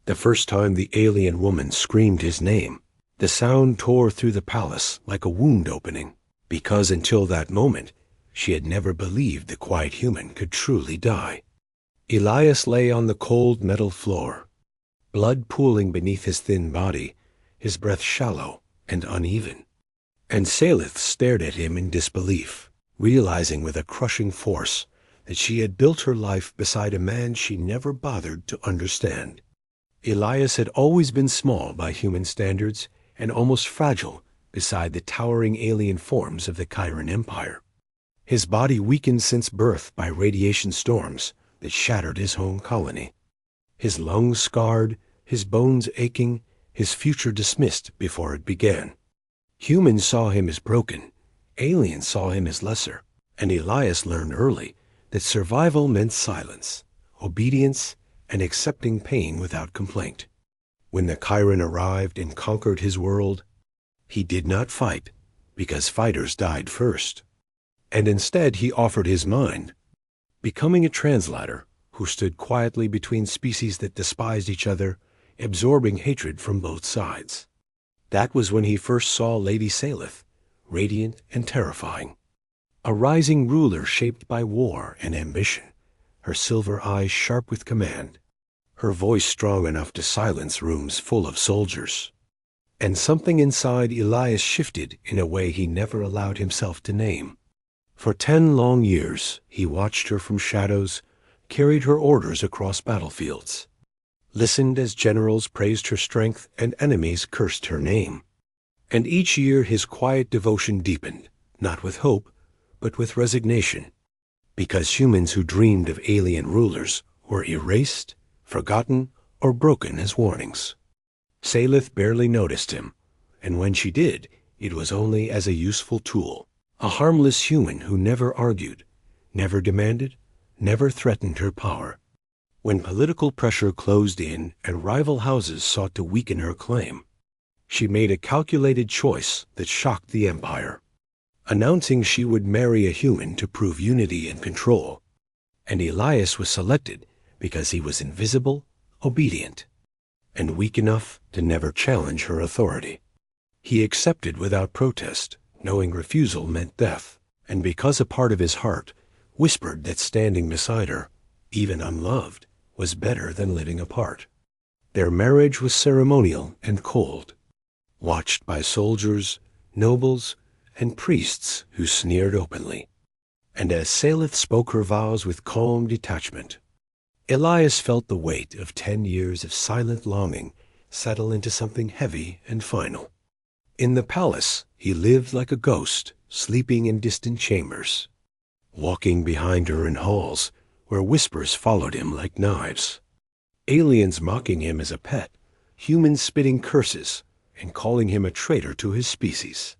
The first time the alien woman screamed his name, the sound tore through the palace like a wound opening, because until that moment, she had never believed the quiet human could truly die. Elias lay on the cold metal floor, blood pooling beneath his thin body, his breath shallow and uneven. And Salith stared at him in disbelief, realizing with a crushing force that she had built her life beside a man she never bothered to understand. Elias had always been small by human standards and almost fragile beside the towering alien forms of the Chiron Empire. His body weakened since birth by radiation storms that shattered his home colony. His lungs scarred, his bones aching, his future dismissed before it began. Humans saw him as broken, aliens saw him as lesser, and Elias learned early that survival meant silence, obedience, and accepting pain without complaint. When the Chiron arrived and conquered his world, he did not fight, because fighters died first. And instead he offered his mind, becoming a translator who stood quietly between species that despised each other, absorbing hatred from both sides. That was when he first saw Lady Salith, radiant and terrifying. A rising ruler shaped by war and ambition, her silver eyes sharp with command, her voice strong enough to silence rooms full of soldiers. And something inside Elias shifted in a way he never allowed himself to name. For 10 long years, he watched her from shadows, carried her orders across battlefields, listened as generals praised her strength and enemies cursed her name. And each year his quiet devotion deepened, not with hope, but with resignation, because humans who dreamed of alien rulers were erased, forgotten, or broken as warnings. Salith barely noticed him, and when she did, it was only as a useful tool, a harmless human who never argued, never demanded, never threatened her power. When political pressure closed in and rival houses sought to weaken her claim, she made a calculated choice that shocked the empire, announcing she would marry a human to prove unity and control. And Elias was selected because he was invisible, obedient, and weak enough to never challenge her authority. He accepted without protest, knowing refusal meant death, and because a part of his heart whispered that standing beside her, even unloved, was better than living apart. Their marriage was ceremonial and cold, watched by soldiers, nobles, and priests who sneered openly. And as Salith spoke her vows with calm detachment, Elias felt the weight of 10 years of silent longing settle into something heavy and final. In the palace, he lived like a ghost, sleeping in distant chambers, walking behind her in halls where whispers followed him like knives. Aliens mocking him as a pet, humans spitting curses and calling him a traitor to his species.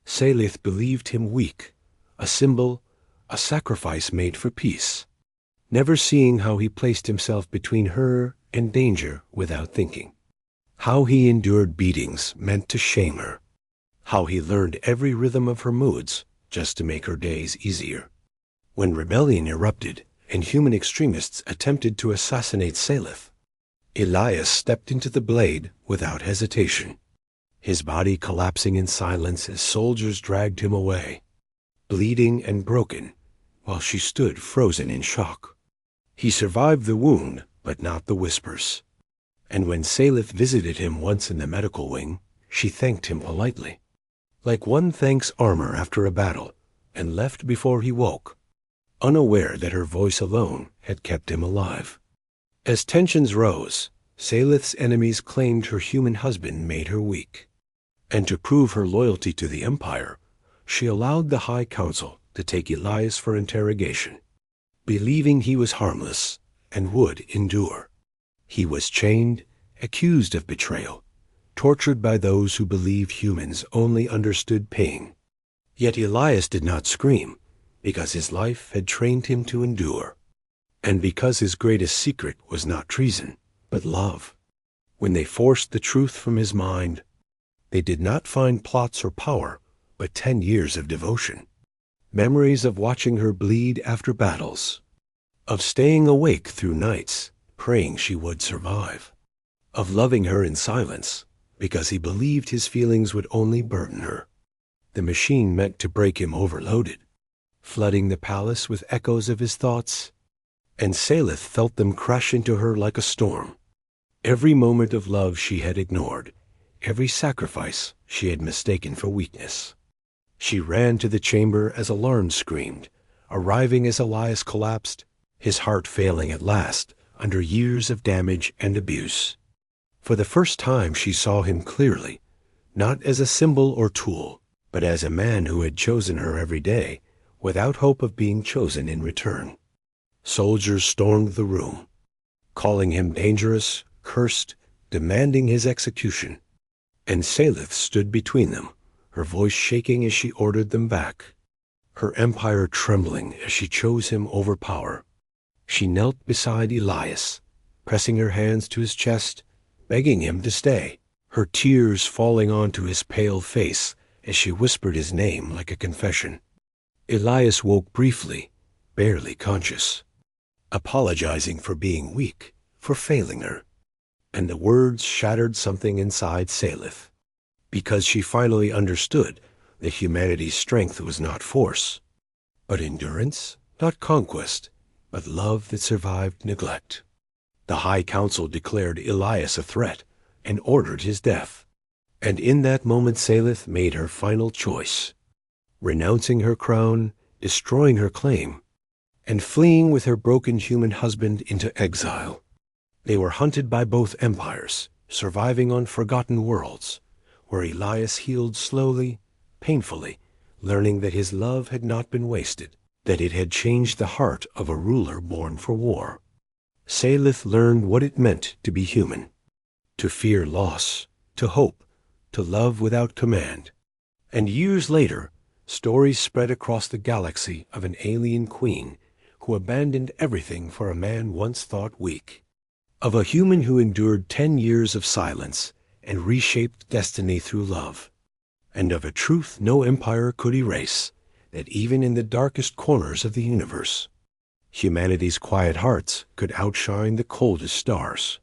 Salith believed him weak, a symbol, a sacrifice made for peace, never seeing how he placed himself between her and danger without thinking. How he endured beatings meant to shame her. How he learned every rhythm of her moods just to make her days easier. When rebellion erupted and human extremists attempted to assassinate Salith, Elias stepped into the blade without hesitation, his body collapsing in silence as soldiers dragged him away, bleeding and broken, while she stood frozen in shock. He survived the wound, but not the whispers. And when Salith visited him once in the medical wing, she thanked him politely, like one thanks armor after a battle, and left before he woke, unaware that her voice alone had kept him alive. As tensions rose, Salith's enemies claimed her human husband made her weak. And to prove her loyalty to the empire, she allowed the High Council to take Elias for interrogation, believing he was harmless and would endure. He was chained, accused of betrayal, tortured by those who believed humans only understood pain. Yet Elias did not scream, because his life had trained him to endure, and because his greatest secret was not treason, but love. When they forced the truth from his mind, they did not find plots or power, but 10 years of devotion. Memories of watching her bleed after battles, of staying awake through nights, praying she would survive, of loving her in silence because he believed his feelings would only burden her. The machine meant to break him overloaded, flooding the palace with echoes of his thoughts, and Salith felt them crash into her like a storm. Every moment of love she had ignored, every sacrifice she had mistaken for weakness. She ran to the chamber as alarms screamed, arriving as Elias collapsed, his heart failing at last under years of damage and abuse. For the first time she saw him clearly, not as a symbol or tool, but as a man who had chosen her every day, without hope of being chosen in return. Soldiers stormed the room, calling him dangerous, cursed, demanding his execution. And Salith stood between them, her voice shaking as she ordered them back, her empire trembling as she chose him over power. She knelt beside Elias, pressing her hands to his chest, begging him to stay, her tears falling onto his pale face as she whispered his name like a confession. Elias woke briefly, barely conscious, apologizing for being weak, for failing her. And the words shattered something inside Salith, because she finally understood that humanity's strength was not force, but endurance, not conquest, but love that survived neglect. The High Council declared Elias a threat and ordered his death. And in that moment Salith made her final choice, renouncing her crown, destroying her claim, and fleeing with her broken human husband into exile. They were hunted by both empires, surviving on forgotten worlds, where Elias healed slowly, painfully, learning that his love had not been wasted, that it had changed the heart of a ruler born for war. Salith learned what it meant to be human, to fear loss, to hope, to love without command. And years later, stories spread across the galaxy of an alien queen who abandoned everything for a man once thought weak, of a human who endured 10 years of silence and reshaped destiny through love, and of a truth no empire could erase, that even in the darkest corners of the universe, humanity's quiet hearts could outshine the coldest stars.